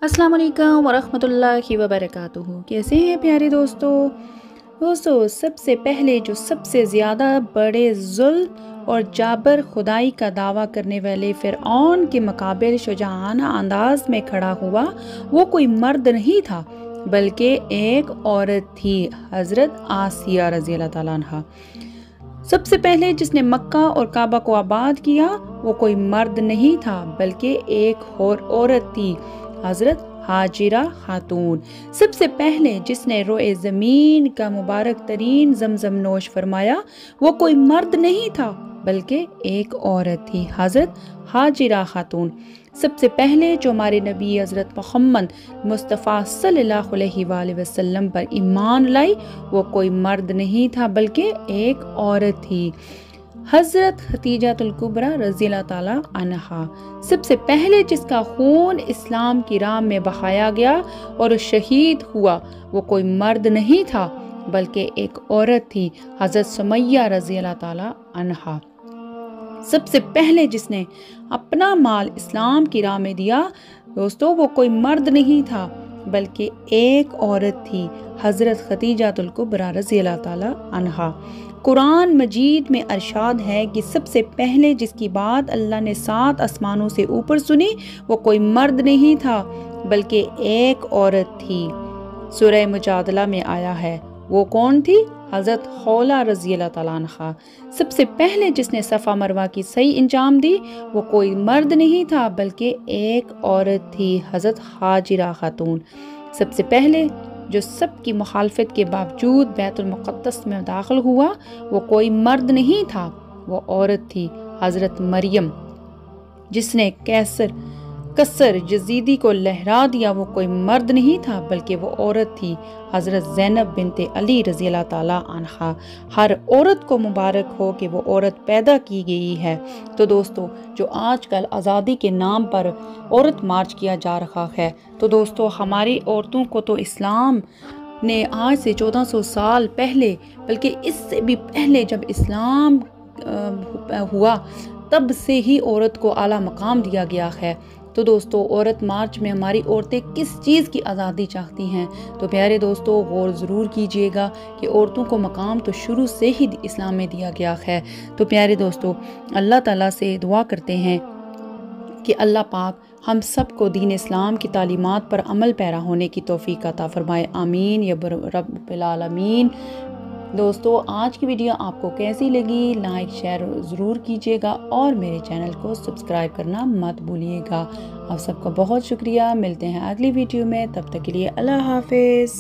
अस्सलाम वालेकुम वरहमतुल्लाहि वबरकातुहू। कैसे हैं प्यारे दोस्तों, सबसे पहले जो सबसे ज़्यादा बड़े जुल्म और जाबर खुदाई का दावा करने वाले फ़िरऔन के मुकाबले शुजाआना अंदाज में खड़ा हुआ, वो कोई मर्द नहीं था बल्कि एक औरत थी, हज़रत आसिया रज़ी अल्लाह ताला अन्हा। सबसे पहले जिसने मक्का और काबा को आबाद किया, वो कोई मर्द नहीं था बल्कि एक और औरत थी, हज़रत हाजिरा खातून। सबसे पहले जिसने रोए ज़मीन का मुबारक तरीन ज़मज़म नोश फरमाया, वो कोई मर्द नहीं था बल्कि एक औरत थी, हज़रत हाजिरा खातून। सबसे पहले जो हमारे नबी हज़रत मोहम्मद मुस्तफ़ा सल्लल्लाहु अलैहि वसल्लम पर ईमान लाई, वो कोई मर्द नहीं था बल्कि एक औरत थी, हज़रत खदीजतुल कुबरा रज़ी अल्लाह ताला अन्हा। सबसे पहले जिसका खून इस्लाम की राह में बहाया गया और शहीद हुआ, वो कोई मर्द नहीं था बल्कि एक औरत थी, हज़रत सुमैया रज़ी अल्लाह ताला अन्हा। सबसे पहले जिसने अपना माल इस्लाम की राह में दिया, दोस्तों, वो कोई मर्द नहीं था बल्कि एक औरत थी, हज़रत खदीजतुल कुबरा रज़ी अल्लाह ताला अन्हा। कुरान मजीद में अरशाद है कि सबसे पहले जिसकी बात अल्लाह ने 7 आसमानों से ऊपर सुनी, वो कोई मर्द नहीं था बल्कि एक औरत थी। सूरह मुजादला में आया है, वो कौन थी? हज़रत खौला रज़ी अल्लाह ताला अन्हा। सबसे पहले जिसने सफ़ा मरवा की सही इंजाम दी, वो कोई मर्द नहीं था बल्कि एक औरत थी, हज़रत हाजिरा खातून। सबसे पहले जो सबकी मुखालफत के बावजूद बैतुल मुक़द्दस में दाखिल हुआ, वो कोई मर्द नहीं था, वो औरत थी, हज़रत मरियम। जिसने कसर यजीदी को लहरा दिया, वो कोई मर्द नहीं था बल्कि वो औरत थी, हज़रत ज़ैनब बिनते अली रज़ी अल्लाह ताला अन्हा। हर औरत को मुबारक हो कि वो औरत पैदा की गई है। तो दोस्तों, जो आजकल आज़ादी के नाम पर औरत मार्च किया जा रहा है, तो दोस्तों, हमारी औरतों को तो इस्लाम ने आज से 1400 साल पहले, बल्कि इससे भी पहले जब इस्लाम हुआ, तब से ही औरत को आला मकाम दिया गया है। तो दोस्तों, औरत मार्च में हमारी औरतें किस चीज़ की आज़ादी चाहती हैं? तो प्यारे दोस्तों, गौर ज़रूर कीजिएगा कि औरतों को मकाम तो शुरू से ही इस्लाम में दिया गया है। तो प्यारे दोस्तों, अल्लाह ताला से दुआ करते हैं कि अल्लाह पाक हम सबको दीन इस्लाम की तालीमात पर अमल पैरा होने की तौफीक अता फरमाए। आमीन या रब्बिल आलमीन। दोस्तों, आज की वीडियो आपको कैसी लगी? लाइक शेयर ज़रूर कीजिएगा और मेरे चैनल को सब्सक्राइब करना मत भूलिएगा। आप सबका बहुत शुक्रिया। मिलते हैं अगली वीडियो में, तब तक के लिए अल्लाह हाफिज़।